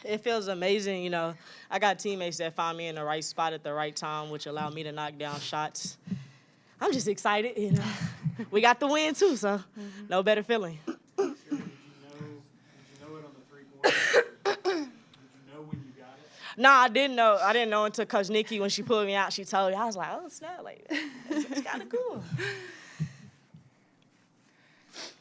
It feels amazing, I got teammates that find me in the right spot at the right time, which allow me to knock down shots. I'm just excited. We got the win too, so no better feeling. Did you know it on the three-pointer? Did you know when you got it? No, I didn't know. I didn't know until Coach Nicki, when she pulled me out, she told me. I was like, oh, snap, like, it's kind of cool.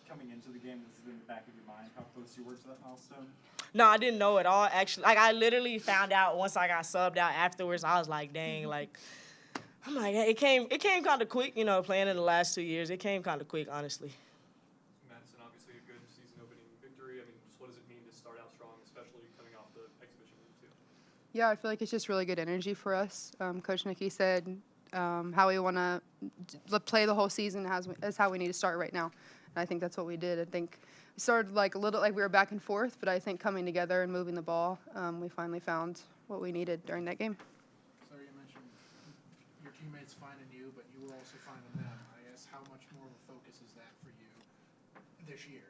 Coming into the game, this is in the back of your mind, how close you were to that milestone? No, I didn't know at all, actually. Like, I literally found out once I got subbed out afterwards. I was like, dang, like, I'm like, it came kind of quick, playing in the last 2 years. It came kind of quick, honestly. Madison, obviously a good season-opening victory. I mean, just what does it mean to start out strong, especially coming off the exhibition week too? Yeah, I feel like it's just really good energy for us. Coach Nicki said how we want to play the whole season is how we need to start right now. And I think that's what we did. I think we started like a little like we were back and forth, but I think coming together and moving the ball, we finally found what we needed during that game. So you mentioned your teammates finding you, but you were also finding them. I guess how much more of a focus is that for you this year?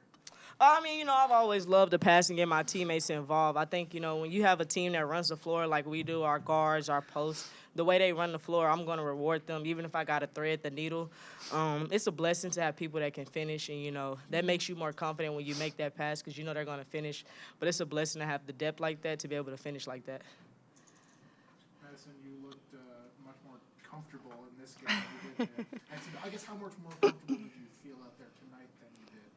I mean, I've always loved the pass and get my teammates involved. I think, when you have a team that runs the floor like we do, our guards, our posts, the way they run the floor, I'm going to reward them, even if I got to thread the needle. It's a blessing to have people that can finish, and, that makes you more confident when you make that pass because you know they're going to finish. But it's a blessing to have the depth like that to be able to finish like that. Madison, you looked much more comfortable in this game than you did. I guess how much more comfortable did you feel out there tonight than you did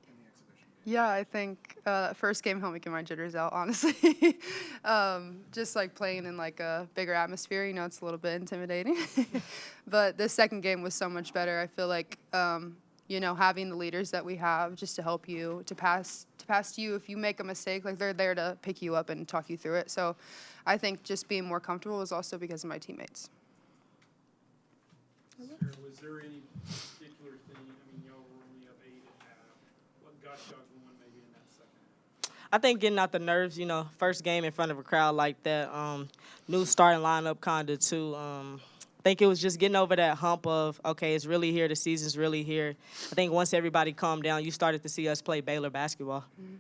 in the exhibition game? Yeah, I think first game helped me get my jitters out, honestly. Just like playing in like a bigger atmosphere, it's a little bit intimidating. But the second game was so much better. I feel like, having the leaders that we have just to help you, to pass to you if you make a mistake, like they're there to pick you up and talk you through it. So I think just being more comfortable was also because of my teammates. Was there any particular thing, y'all were only up 8 at half. What got y'all going maybe in that second half? I think getting out the nerves, first game in front of a crowd like that, new starting lineup kind of too. I think it was just getting over that hump of, okay, it's really here, the season's really here. I think once everybody calmed down, you started to see us play Baylor basketball. Mm-hmm.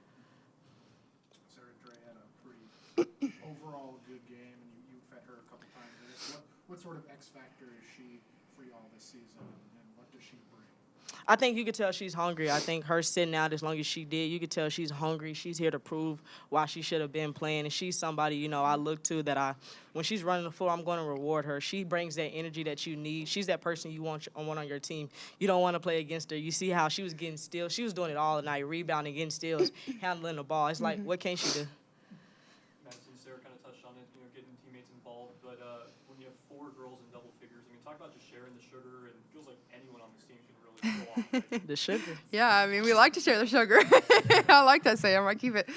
Sarah Dre had a pretty overall good game, and you fed her a couple times. I guess what sort of X factor is she for y'all this season, and what does she bring? I think you could tell she's hungry. I think her sitting out as long as she did, you could tell she's hungry. She's here to prove why she should have been playing. And she's somebody, I look to that when she's running the floor, I'm going to reward her. She brings that energy that you need. She's that person you want on your team. You don't want to play against her. You see how she was getting steals. She was doing it all night, rebounding, getting steals, handling the ball. It's like, what can't she do? Madison, Sarah kind of touched on it, getting teammates involved. But when you have 4 girls in double figures, talk about just sharing the sugar, and it feels like anyone on this team can really go on. The sugar. Yeah, we like to share the sugar. I like that saying. I might keep it.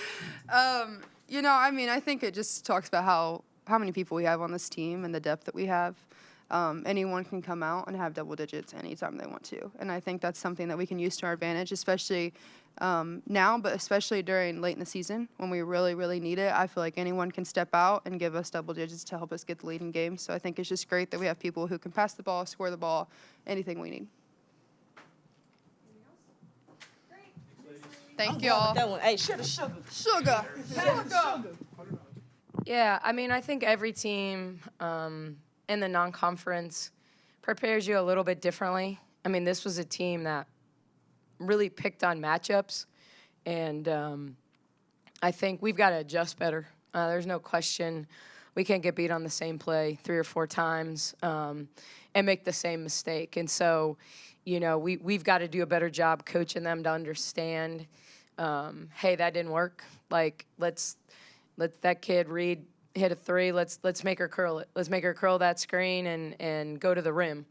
I think it just talks about how many people we have on this team and the depth that we have. Anyone can come out and have double digits anytime they want to. And I think that's something that we can use to our advantage, especially now, but especially during late in the season when we really, really need it. I feel like anyone can step out and give us double digits to help us get the lead in games. So I think it's just great that we have people who can pass the ball, score the ball, anything we need. Thank y'all. That one. Hey, sugar. Sugar. Yeah, I think every team in the non-conference prepares you a little bit differently. This was a team that really picked on matchups, and I think we've got to adjust better. There's no question we can't get beat on the same play 3 or 4 times and make the same mistake. And so, we've got to do a better job coaching them to understand, hey, that didn't work. Like, let's that kid Reed hit a 3. Let's make her curl it. Let's make her curl that screen and go to the rim,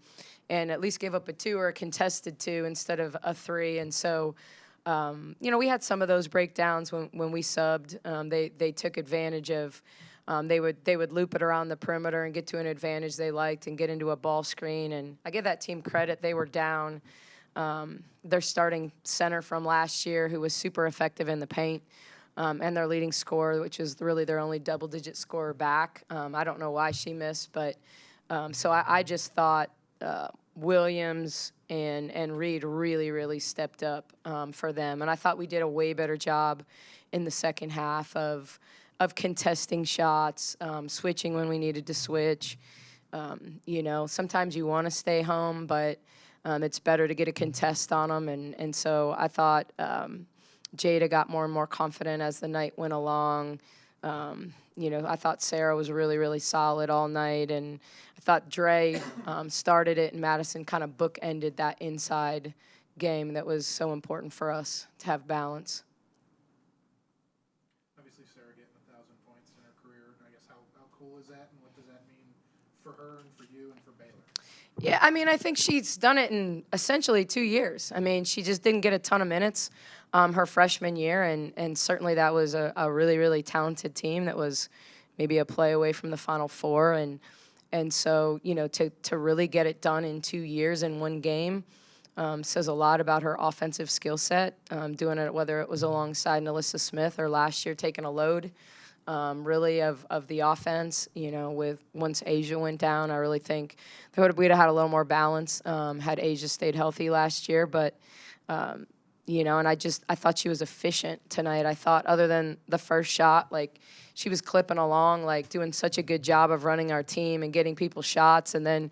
and at least give up a 2 or a contested 2 instead of a 3. And so, we had some of those breakdowns when we subbed. They took advantage of. They would loop it around the perimeter and get to an advantage they liked and get into a ball screen. And I give that team credit. They were down their starting center from last year, who was super effective in the paint, and their leading scorer, which is really their only double-digit scorer back. I don't know why she missed, but so I just thought Williams and Reed really, really stepped up for them. And I thought we did a way better job in the second half of contesting shots, switching when we needed to switch. Sometimes you want to stay home, but it's better to get a contest on them. And so I thought Jada got more and more confident as the night went along. I thought Sarah was really, really solid all night. And I thought Dre started it, and Madison kind of bookended that inside game that was so important for us to have balance. Obviously, Sarah getting 1,000 points in her career. I guess how cool is that, and what does that mean for her and for you and for Baylor? Yeah, I think she's done it in essentially 2 years. She just didn't get a ton of minutes her freshman year, and certainly that was a really, really talented team that was maybe a play away from the Final Four. And so, to really get it done in 2 years in one game says a lot about her offensive skill set, doing it whether it was alongside Alyssa Smith or last year taking a load. Really of the offense, with once Asia went down, I really think we'd have had a little more balance had Asia stayed healthy last year. But, and I thought she was efficient tonight. I thought other than the first shot, she was clipping along, doing such a good job of running our team and getting people shots. And then,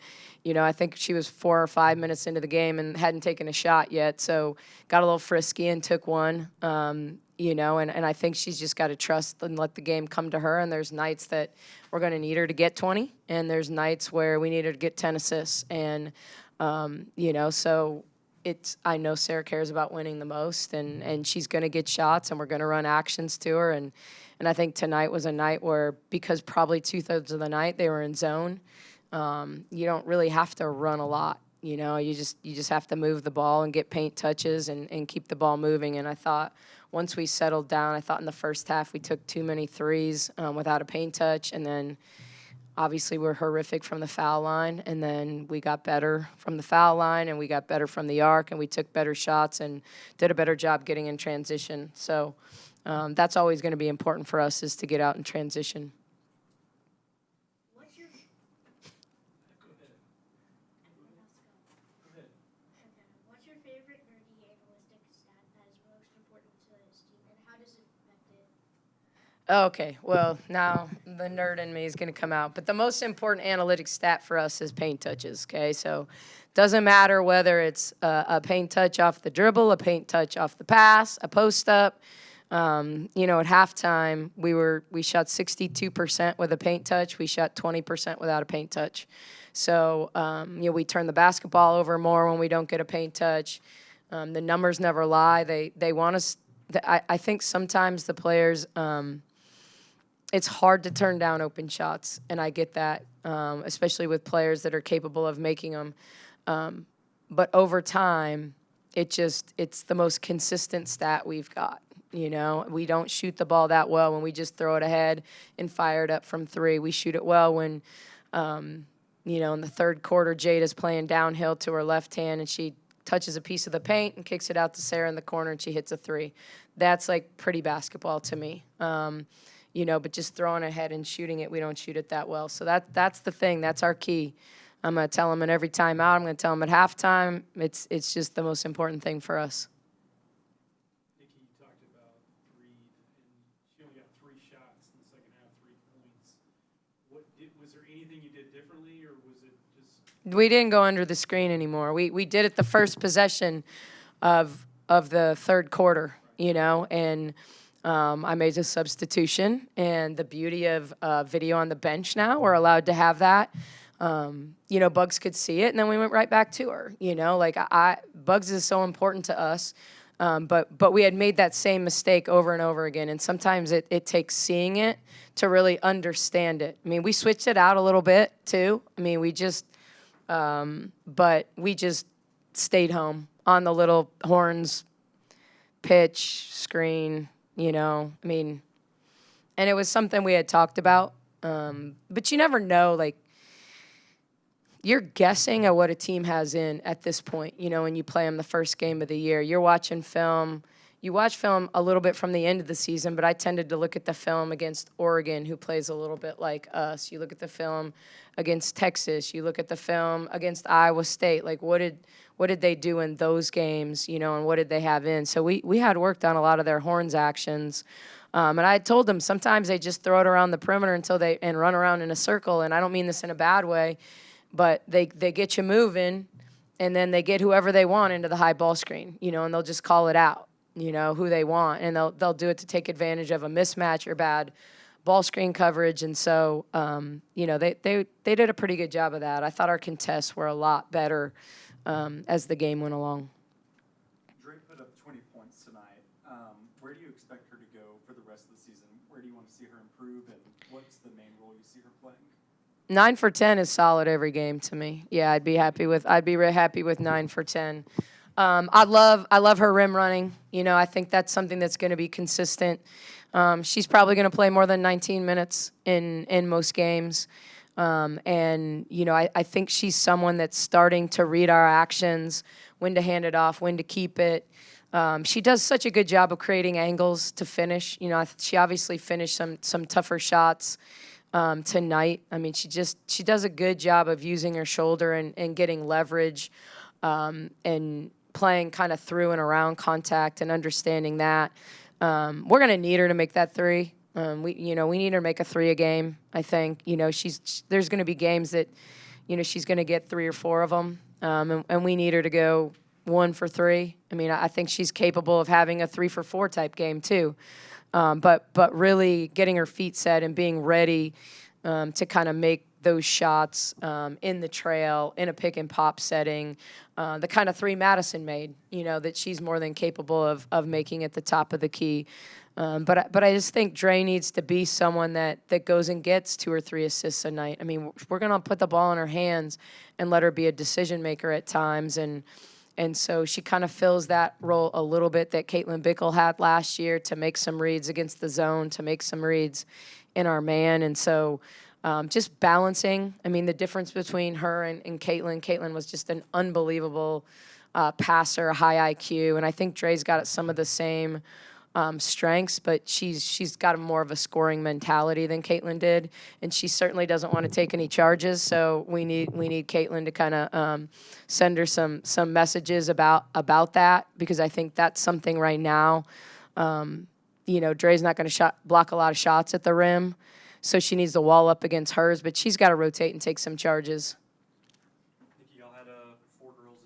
I think she was 4 or 5 minutes into the game and hadn't taken a shot yet. So got a little frisky and took one. And I think she's just got to trust and let the game come to her. And there's nights that we're going to need her to get 20, and there's nights where we need her to get 10 assists. And, so I know Sarah cares about winning the most, and she's going to get shots, and we're going to run actions to her. And I think tonight was a night where, because probably 2/3 of the night they were in zone, you don't really have to run a lot. You just have to move the ball and get paint touches and keep the ball moving. And I thought once we settled down, I thought in the first half we took too many threes without a paint touch. And then obviously we're horrific from the foul line. And then we got better from the foul line, and we got better from the arc, and we took better shots and did a better job getting in transition. So that's always going to be important for us, is to get out in transition. What's your favorite nerdy analytic stat that is most important to this team, and how does it affect it? Okay, well, now the nerd in me is going to come out. But the most important analytic stat for us is paint touches, okay? So doesn't matter whether it's a paint touch off the dribble, a paint touch off the pass, a post-up. At halftime, we shot 62% with a paint touch. We shot 20% without a paint touch. So, we turn the basketball over more when we don't get a paint touch. The numbers never lie. They want us. I think sometimes the players, it's hard to turn down open shots, and I get that, especially with players that are capable of making them. But over time, it's the most consistent stat we've got. We don't shoot the ball that well when we just throw it ahead and fire it up from three. We shoot it well when, in the third quarter, Jada's playing downhill to her left hand, and she touches a piece of the paint and kicks it out to Sarah in the corner, and she hits a three. That's pretty basketball to me. But just throwing ahead and shooting it, we don't shoot it that well. So that's the thing. That's our key. I'm going to tell them at every timeout. I'm going to tell them at halftime. It's just the most important thing for us. Nicki, you talked about Reed, and she only got 3 shots in the second half, 3 points. Was there anything you did differently, or was it just? We didn't go under the screen anymore. We did it the first possession of the third quarter, and I made a substitution. And the beauty of video on the bench now, we're allowed to have that. Bugs could see it, and then we went right back to her. Bugs is so important to us, but we had made that same mistake over and over again, and sometimes it takes seeing it to really understand it. We switched it out a little bit too. But we just stayed home on the little horns, pitch, screen, and it was something we had talked about, but you never know, you're guessing at what a team has in at this point, when you play them the first game of the year. You're watching film. You watch film a little bit from the end of the season, but I tended to look at the film against Oregon, who plays a little bit like us. You look at the film against Texas. You look at the film against Iowa State. What did they do in those games, and what did they have in? So we had worked on a lot of their horns actions And I told them sometimes they just throw it around the perimeter and run around in a circle. And I don't mean this in a bad way, but they get you moving, and then they get whoever they want into the high ball screen, and they'll just call it out, who they want, and they'll do it to take advantage of a mismatch or bad ball screen coverage. And so, they did a pretty good job of that. I thought our contests were a lot better as the game went along. Dre put up 20 points tonight. Where do you expect her to go for the rest of the season? Where do you want to see her improve, and what's the main role you see her playing? 9 for 10 is solid every game to me. Yeah, I'd be real happy with 9 for 10. I love her rim running. I think that's something that's going to be consistent. She's probably going to play more than 19 minutes in most games. I think she's someone that's starting to read our actions, when to hand it off, when to keep it. She does such a good job of creating angles to finish. She obviously finished some tougher shots tonight. I mean, she does a good job of using her shoulder and getting leverage and playing kind of through and around contact and understanding that. We're going to need her to make that three. We need her to make a 3 a game, I think. There's going to be games that, she's going to get 3 or 4 of them, and we need her to go 1 for 3. I mean, I think she's capable of having a 3 for 4 type game too. But really getting her feet set and being ready to kind of make those shots in the trail, in a pick and pop setting, the kind of 3 Madison made, that she's more than capable of making at the top of the key. But I just think Dre needs to be someone that goes and gets 2 or 3 assists a night. I mean, we're going to put the ball in her hands and let her be a decision maker at times. And so she kind of fills that role a little bit that Caitlin Bickle had last year, to make some reads against the zone, to make some reads in our man. And so just balancing. I mean, the difference between her and Caitlin was just an unbelievable passer, high IQ. And I think Dre's got some of the same strengths, but she's got more of a scoring mentality than Caitlin did, and she certainly doesn't want to take any charges. So we need Caitlin to kind of send her some messages about that, because I think that's something right now. Dre's not going to block a lot of shots at the rim, so she needs to wall up against hers, but she's got to rotate and take some charges. Nicki, y'all had 4 girls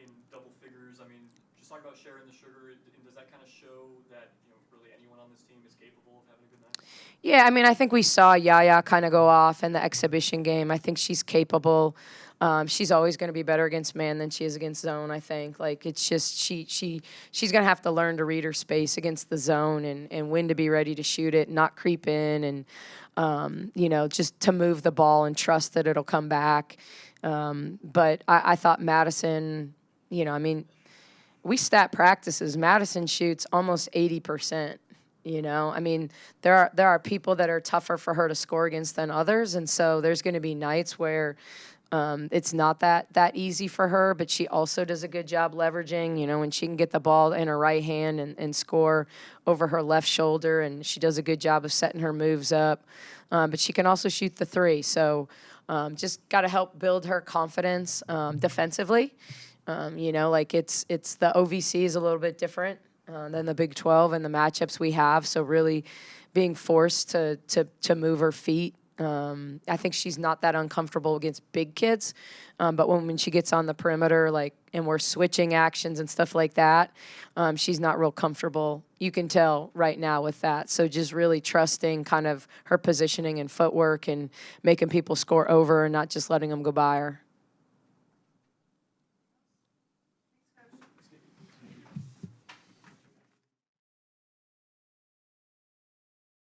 in double figures. I mean, just talk about sharing the sugar. And does that kind of show that really anyone on this team is capable of having a good night? Yeah, I mean, I think we saw Yaya kind of go off in the exhibition game. I think she's capable. She's always going to be better against man than she is against zone, I think. Like, it's just she's going to have to learn to read her space against the zone and when to be ready to shoot it, not creep in, and, just to move the ball and trust that it'll come back. But I thought Madison, we stat practices. Madison shoots almost 80%. I mean, there are people that are tougher for her to score against than others, and so there's going to be nights where it's not that easy for her, but she also does a good job leveraging, when she can get the ball in her right hand and score over her left shoulder, and she does a good job of setting her moves up. But she can also shoot the 3, so just got to help build her confidence defensively. It's the OVC is a little bit different than the Big 12 and the matchups we have, so really being forced to move her feet. I think she's not that uncomfortable against big kids, but when she gets on the perimeter, and we're switching actions and stuff like that, she's not real comfortable. You can tell right now with that. So just really trusting kind of her positioning and footwork and making people score over and not just letting them go by her.